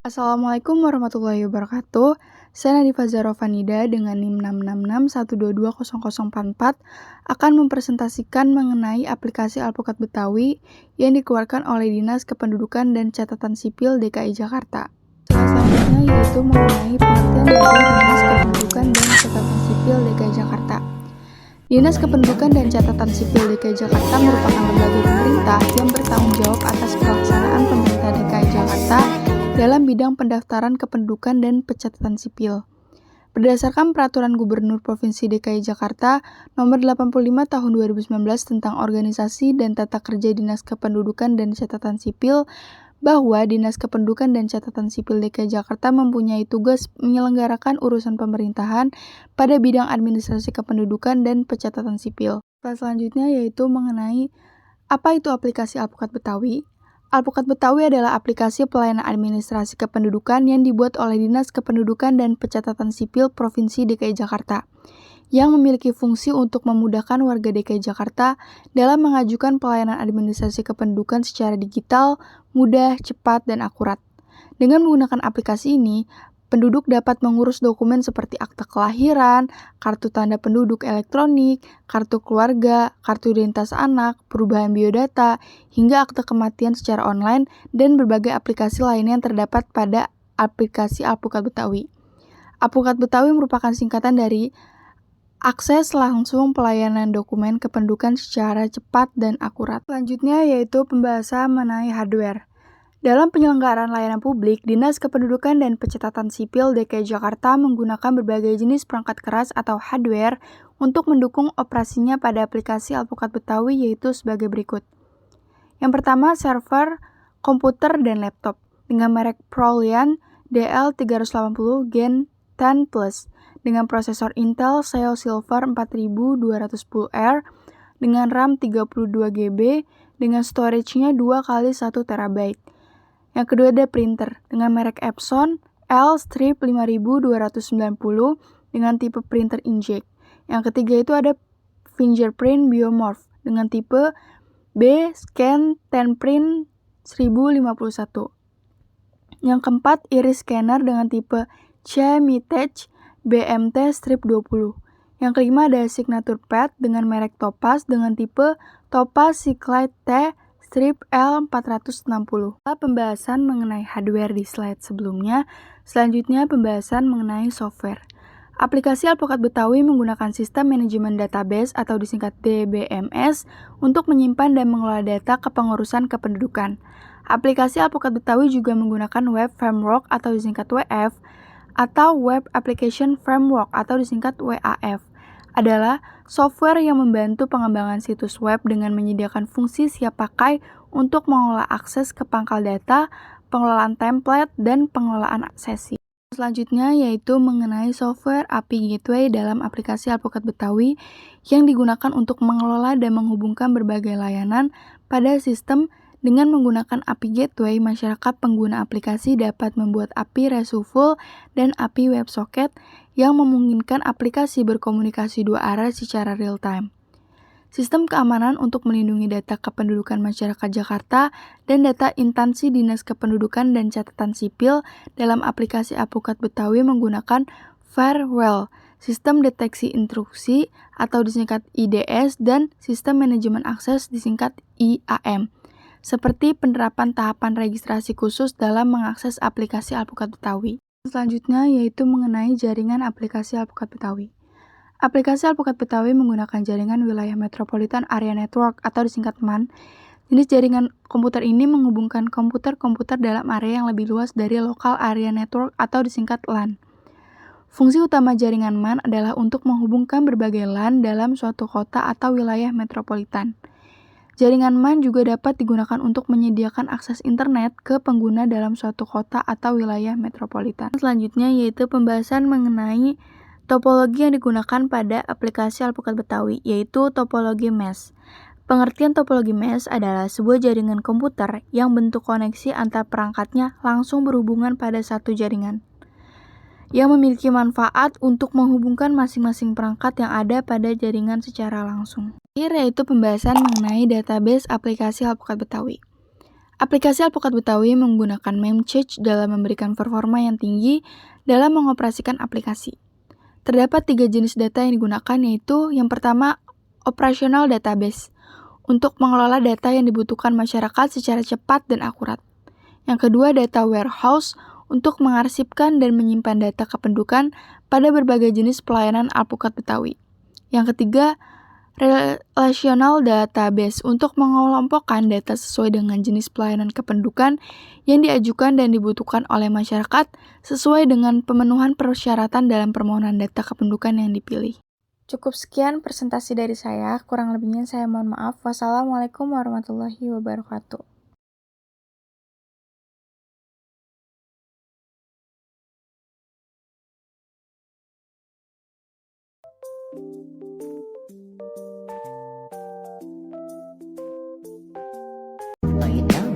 Assalamualaikum warahmatullahi wabarakatuh. Saya Nadifa Zarofanida dengan NIM 66612200044 akan mempresentasikan mengenai aplikasi Alpukat Betawi yang dikeluarkan oleh Dinas Kependudukan dan Catatan Sipil DKI Jakarta. Selanjutnya yaitu mengenai pengertian dari Dinas Kependudukan dan Catatan Sipil DKI Jakarta. Dinas Kependudukan dan Catatan Sipil DKI Jakarta merupakan lembaga pemerintah yang bertanggung jawab atas pelaksanaan pemerintah DKI Jakarta dalam bidang pendaftaran kependudukan dan pencatatan sipil. Berdasarkan Peraturan Gubernur Provinsi DKI Jakarta Nomor 85 Tahun 2019 tentang Organisasi dan Tata Kerja Dinas Kependudukan dan Catatan Sipil, bahwa Dinas Kependudukan dan Catatan Sipil DKI Jakarta mempunyai tugas menyelenggarakan urusan pemerintahan pada bidang administrasi kependudukan dan pencatatan sipil. Selanjutnya yaitu mengenai apa itu aplikasi Alpukat Betawi. Alpukat Betawi adalah aplikasi pelayanan administrasi kependudukan yang dibuat oleh Dinas Kependudukan dan Pencatatan Sipil Provinsi DKI Jakarta, yang memiliki fungsi untuk memudahkan warga DKI Jakarta dalam mengajukan pelayanan administrasi kependudukan secara digital, mudah, cepat, dan akurat. Dengan menggunakan aplikasi ini, penduduk dapat mengurus dokumen seperti akta kelahiran, kartu tanda penduduk elektronik, kartu keluarga, kartu identitas anak, perubahan biodata, hingga akta kematian secara online, dan berbagai aplikasi lainnya yang terdapat pada aplikasi Alpukat Betawi. Alpukat Betawi merupakan singkatan dari akses langsung pelayanan dokumen kependudukan secara cepat dan akurat. Selanjutnya yaitu pembahasan mengenai hardware. Dalam penyelenggaraan layanan publik, Dinas Kependudukan dan Pencatatan Sipil DKI Jakarta menggunakan berbagai jenis perangkat keras atau hardware untuk mendukung operasinya pada aplikasi Alpukat Betawi, yaitu sebagai berikut. Yang pertama, server, komputer, dan laptop dengan merek Proliant DL380 Gen 10 Plus dengan prosesor Intel Xeon Silver 4210R dengan RAM 32GB dengan storage-nya 2 x 1 TB. Yang kedua ada printer dengan merek Epson L-5290 dengan tipe printer inkjet. Yang ketiga itu ada fingerprint biomorph dengan tipe B-Scan 10 Print 1051. Yang keempat iris scanner dengan tipe C-Mitech BMT Strip 20. Yang kelima ada signature pad dengan merek Topaz dengan tipe Topaz Cyclide T Strip L460. Pembahasan mengenai hardware di slide sebelumnya, selanjutnya pembahasan mengenai software. Aplikasi Alpukat Betawi menggunakan sistem manajemen database atau disingkat DBMS untuk menyimpan dan mengelola data kepengurusan kependudukan. Aplikasi Alpukat Betawi juga menggunakan Web Framework atau disingkat WF atau Web Application Framework atau disingkat WAF. Adalah software yang membantu pengembangan situs web dengan menyediakan fungsi siap pakai untuk mengelola akses ke pangkal data, pengelolaan template, dan pengelolaan sesi. Selanjutnya yaitu mengenai software API Gateway dalam aplikasi Alpukat Betawi yang digunakan untuk mengelola dan menghubungkan berbagai layanan pada sistem. Dengan menggunakan API Gateway, masyarakat pengguna aplikasi dapat membuat API RESTful dan API WebSocket yang memungkinkan aplikasi berkomunikasi dua arah secara real-time. Sistem keamanan untuk melindungi data kependudukan masyarakat Jakarta dan data instansi Dinas Kependudukan dan Catatan Sipil dalam aplikasi Alpukat Betawi menggunakan Firewall, sistem deteksi intrusi atau disingkat IDS, dan sistem manajemen akses disingkat IAM. Seperti penerapan tahapan registrasi khusus dalam mengakses aplikasi Alpukat Betawi. Selanjutnya yaitu mengenai jaringan aplikasi Alpukat Betawi. Aplikasi Alpukat Betawi menggunakan jaringan wilayah Metropolitan Area Network atau disingkat MAN. Jenis jaringan komputer ini menghubungkan komputer-komputer dalam area yang lebih luas dari Local Area Network atau disingkat LAN. Fungsi utama jaringan MAN adalah untuk menghubungkan berbagai LAN dalam suatu kota atau wilayah metropolitan. Jaringan MAN juga dapat digunakan untuk menyediakan akses internet ke pengguna dalam suatu kota atau wilayah metropolitan. Selanjutnya yaitu pembahasan mengenai topologi yang digunakan pada aplikasi Alpukat Betawi, yaitu topologi mesh. Pengertian topologi mesh adalah sebuah jaringan komputer yang bentuk koneksi antar perangkatnya langsung berhubungan pada satu jaringan, yang memiliki manfaat untuk menghubungkan masing-masing perangkat yang ada pada jaringan secara langsung. Yaitu pembahasan mengenai database aplikasi Alpukat Betawi. Aplikasi Alpukat Betawi menggunakan Memcached dalam memberikan performa yang tinggi dalam mengoperasikan aplikasi. Terdapat 3 jenis data yang digunakan, yaitu yang pertama, operational database, untuk mengelola data yang dibutuhkan masyarakat secara cepat dan akurat. Yang kedua, data warehouse, untuk mengarsipkan dan menyimpan data kependudukan pada berbagai jenis pelayanan Alpukat Betawi. Yang ketiga, relational database, untuk mengelompokkan data sesuai dengan jenis pelayanan kependudukan yang diajukan dan dibutuhkan oleh masyarakat sesuai dengan pemenuhan persyaratan dalam permohonan data kependudukan yang dipilih. Cukup sekian presentasi dari saya, kurang lebihnya saya mohon maaf. Wassalamualaikum warahmatullahi wabarakatuh. Lay down.